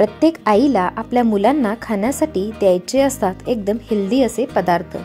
प्रत्येक आईला आपल्या मुलांना खाण्यासाठी द्यायचे असतात एकदम हेल्दी असे पदार्थ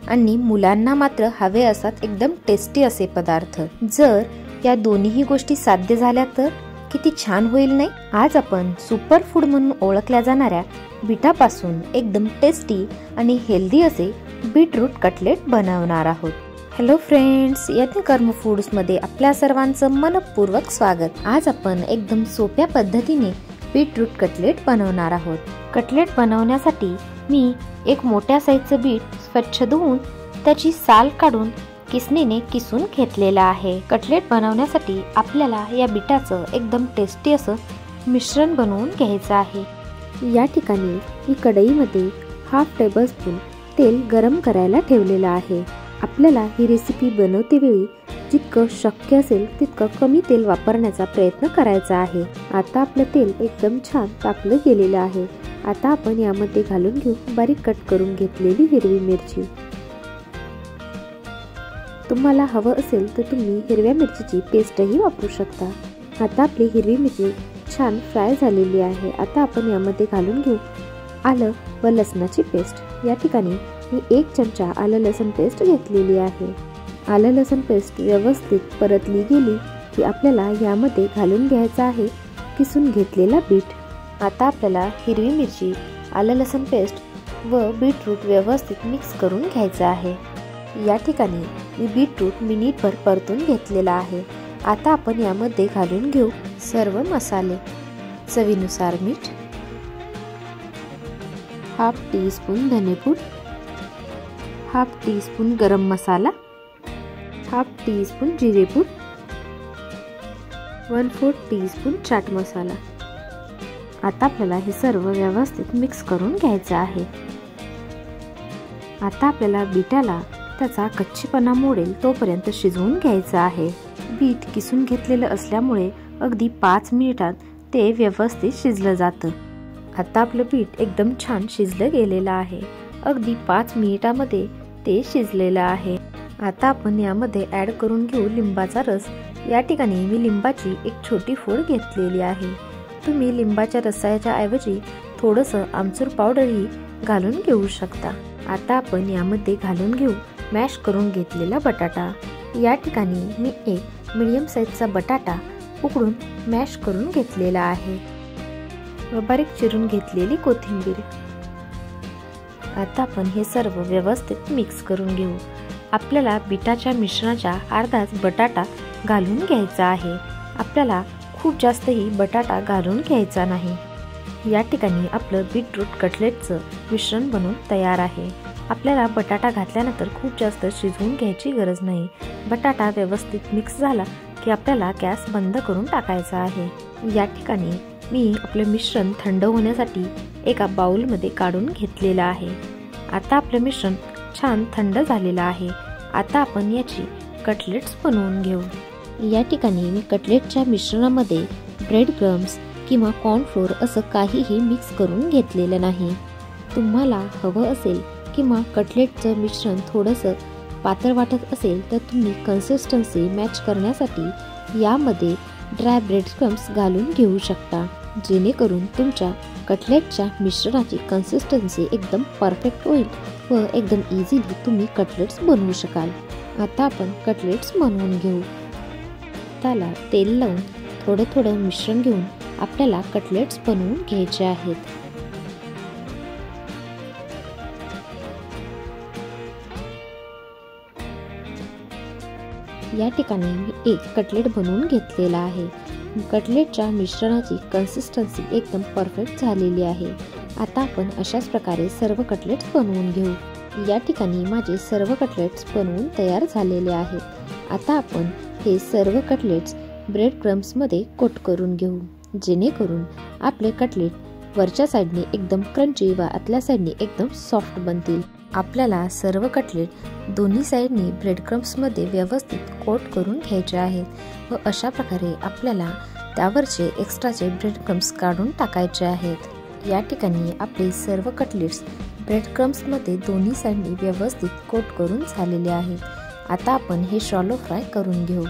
आणि मुलांना मात्र हवे असतात एकदम टेस्टी असे पदार्थ। जर या दोन्ही गोष्टी साध्य झाल्या तर किती छान होईल नाही। आज आपण सुपर फूड म्हणून ओळखल्या जाणाऱ्या बीटापासून एकदम टेस्टी आणि हेल्दी असे बीटरूट कटलेट बनवणार आहोत। हॅलो फ्रेंड्स, यज्ञ कर्म फूड्स मध्ये आपल्या सर्वांचं मनपूर्वक स्वागत। आज आपण एकदम सोप्या पद्धतीने बीटरूट कटलेट बनवणार आहोत। कटलेट बनवण्यासाठी मी एक मोठ्या साईजचं बीट स्वच्छ धुवून त्याची साल काढून किसणीने किसून घेतलेला आहे। कटलेट बनवण्यासाठी आपल्याला या बीटाचं एकदम टेस्टी असं मिश्रण बनवून घ्यायचं आहे। या ठिकाणी मी कढईमध्ये हाफ टेबलस्पून तेल गरम करायला ठेवलेलं आहे। आपल्याला ही रेसिपी बनवते वेळी जितकं शक्य असेल तितकं कमी तेल वापरण्याचा प्रयत्न करायचा आहे। आता आपलं तेल एकदम छान तापलं गेलेलं आहे। आता आपण यामध्ये घालून घेऊ बारीक कट करून घेतलेली हिरवी मिरची। तुम्हाला हवं असेल तर तुम्ही हिरव्या मिरचीची पेस्टही वापरू शकता। आता आपली हिरवी मिरची छान फ्राय झालेली आहे। आता आपण यामध्ये घालून घेऊ आलं व लसणाची पेस्ट। या ठिकाणी मी 1 चमचा आलं लसूण पेस्ट घेतलेली आहे। आलं लसूण पेस्ट व्यवस्थित परतली गेली की आपल्याला यामध्ये घालून घ्यायचा आहे किसून घेतलेला बीट। आता आपल्याला हिरवी मिरची, आलं लसूण पेस्ट व बीटरूट व्यवस्थित मिक्स करून घ्यायचं आहे। या ठिकाणी मी बीटरूट मिनिटभर परतून घेतलेला आहे। आता आपण यामध्ये घालून घेऊ सर्व मसाले। चवीनुसार मीठ, हाफ टीस्पून धनेपूड, हाफ टीस्पून गरम मसाला, half teaspoon जिरेपूड, 1/4 teaspoon chaat masala. आता आपल्याला हे सर्व व्यवस्थित मिक्स करून घ्यायचं आहे। आता आपल्याला बीटाला त्याचा कच्चेपणा मोडेल तोपर्यंत शिजवून घ्यायचं आहे। बीट किसून घेतलेलं असल्यामुळे अगदी 5 मिनिटात ते व्यवस्थित शिजलं जातं। आता आपलं बीट एकदम छान शिजलं गेलेलं आहे। अगदी 5 मिनिटामध्ये ते शिजलेलं आहे। आता आपण यामध्ये ॲड करून घेऊ लिंबाचा रस। या ठिकाणी मी लिंबाची एक छोटी फोड घेतलेली आहे। तुम्ही लिंबाच्या रसाच्या ऐवजी थोडंसं आमचूर पावडरही घालून घेऊ शकता। आता आपण यामध्ये घालून घेऊ मॅश करून घेतलेला बटाटा। या ठिकाणी मी एक मीडियम साईजचा बटाटा उकडून मॅश करून घेतलेला आहे व बारीक चिरून घेतलेली कोथिंबीर। आता आपण हे सर्व व्यवस्थित मिक्स करून घेऊ। आपल्याला बीटाच्या मिश्रणाच्या अर्धाच बटाटा घालून घ्यायचा आहे। आपल्याला खूप जास्तही बटाटा घालून घ्यायचा नाही। या ठिकाणी आपलं बीटरूट कटलेटचं मिश्रण बनून तयार आहे। आपल्याला बटाटा घातल्यानंतर खूप जास्त शिजवून घ्यायची गरज नाही। बटाटा व्यवस्थित मिक्स झाला की आपल्याला गॅस बंद करून टाकायचा आहे। या ठिकाणी मी आपले मिश्रण थंड होण्यासाठी एका बाउलमध्ये काढून घेतलेलं आहे। आता आपले मिश्रण छान थंड झालेलं आहे। आता आपण याची कटलेट्स बनवून घेऊ। या ठिकाणी मी कटलेटच्या मिश्रणामध्ये ब्रेड क्रम्स किंवा कॉर्नफ्लोअर असं काहीही मिक्स करून घेतलेलं नाही। तुम्हाला हवं असेल किंवा कटलेटचं मिश्रण थोडंसं पातळ वाटत असेल तर तुम्ही कन्सिस्टन्सी मॅच करण्यासाठी यामध्ये ड्राय ब्रेड क्रम्स घालून घेऊ शकता, जेणेकरून तुमच्या कटलेटच्या मिश्रणाची कन्सिस्टन्सी एकदम परफेक्ट होईल व एकदम इझिली तुम्ही कटलेट्स बनवू शकाल। आता आपण कटलेट्स बनवून घेऊ। त्याला तेल लावून थोडं थोडं मिश्रण घेऊन आपल्याला कटलेट्स बनवून घ्यायचे आहेत। या ठिकाणी मी एक कटलेट बनवून घेतलेला आहे। कटलेटच्या मिश्रणाची कन्सिस्टन्सी एकदम परफेक्ट झालेली आहे। आता आपण अशाच प्रकारे सर्व कटलेट्स बनवून घेऊ। या ठिकाणी माझे सर्व कटलेट्स बनवून तयार झालेले आहेत। आता आपण हे सर्व कटलेट्स ब्रेड क्रम्समध्ये कोट करून घेऊ, जेणेकरून आपले कटलेट वरच्या साईडने एकदम क्रंची व आतल्या साईडने एकदम सॉफ्ट बनतील। आपल्याला सर्व कटलेट दोन्ही साईडने ब्रेड क्रम्समध्ये व्यवस्थित कोट करून घ्यायचे आहेत व अशा प्रकारे आपल्याला त्यावरचे एक्स्ट्राचे ब्रेड क्रम्स काढून टाकायचे आहेत। या ठिकाणी आपले सर्व कटलेट्स ब्रेड क्रम्समध्ये दोन्ही साईडने व्यवस्थित कोट करून झालेले आहेत। आता आपण हे शॉलो फ्राय करून घेऊ।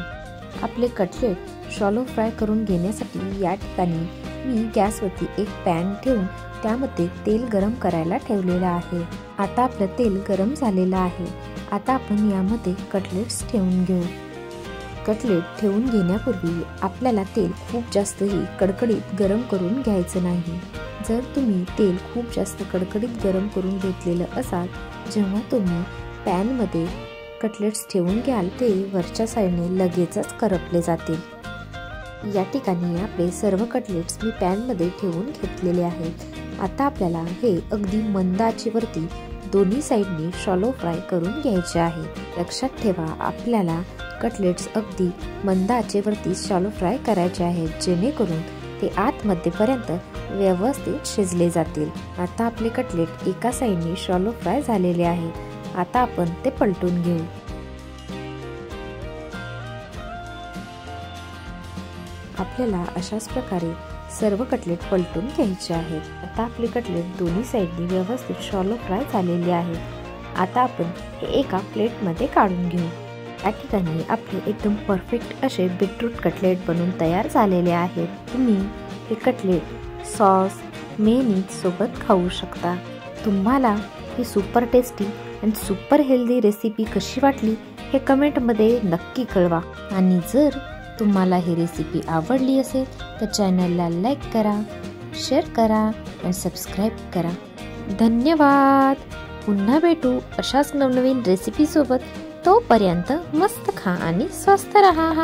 आपले कटलेट शॉलो फ्राय करून घेण्यासाठी या ठिकाणी मी गॅसवरती एक पॅन ठेवून त्यामध्ये तेल गरम करायला ठेवलेलं आहे। आता आपलं तेल गरम झालेलं आहे। आता आपण यामध्ये कटलेट्स ठेवून घेऊ। कटलेट ठेवून घेण्यापूर्वी आपल्याला तेल खूप जास्तही कडकडीत गरम करून घ्यायचं नाही। जर तुम्ही तेल खूप जास्त कडकडीत गरम करून घेतलेलं असाल, जेव्हा तुम्ही पॅनमध्ये कटलेट्स ठेवून घ्याल ते वरच्या साईडने लगेचच करपले जातील। या ठिकाणी आपले सर्व कटलेट्स मी पॅनमध्ये ठेवून घेतलेले आहेत। आता आपल्याला हे अगदी मंद आचेवरती दोन्ही साईडने शॅलो फ्राय करून घ्यायचे आहे। लक्षात ठेवा, आपल्याला कटलेट्स अगदी मंद आचेवरती शॅलो फ्राय करायचे आहेत, जेणेकरून ते आतमध्येपर्यंत व्यवस्थित शिजले जातील। आता आपले कटलेट एका साईडने शॅलो फ्राय झालेले आहेत। आता आपण ते पलटून घेऊ। आपल्याला अशाच प्रकारे सर्व कटलेट पलटून घ्यायचे आहेत। आता आपले कटलेट दोन्ही साईडने व्यवस्थित शॅलो फ्राय झालेले आहेत। आता आपण हे एका प्लेटमध्ये काढून घेऊ। या ठिकाणी आपले एकदम परफेक्ट असे बीटरूट कटलेट बनून तयार झालेले आहेत। तुम्ही हे कटलेट सॉस मेयोनीज सोबत खाऊ शकता। तुम्हाला ही सुपर टेस्टी आणि सुपर हेल्दी रेसिपी कशी वाटली हे कमेंटमध्ये नक्की कळवा। आणि जर तुम्हाला ही रेसिपी आवडली असेल तर चॅनलला लाईक करा, शेअर करा आणि सबस्क्राईब करा। धन्यवाद। पुन्हा भेटू अशाच नवनवीन रेसिपी सोबत। तोपर्यंत मस्त खा आणि स्वस्थ रहा।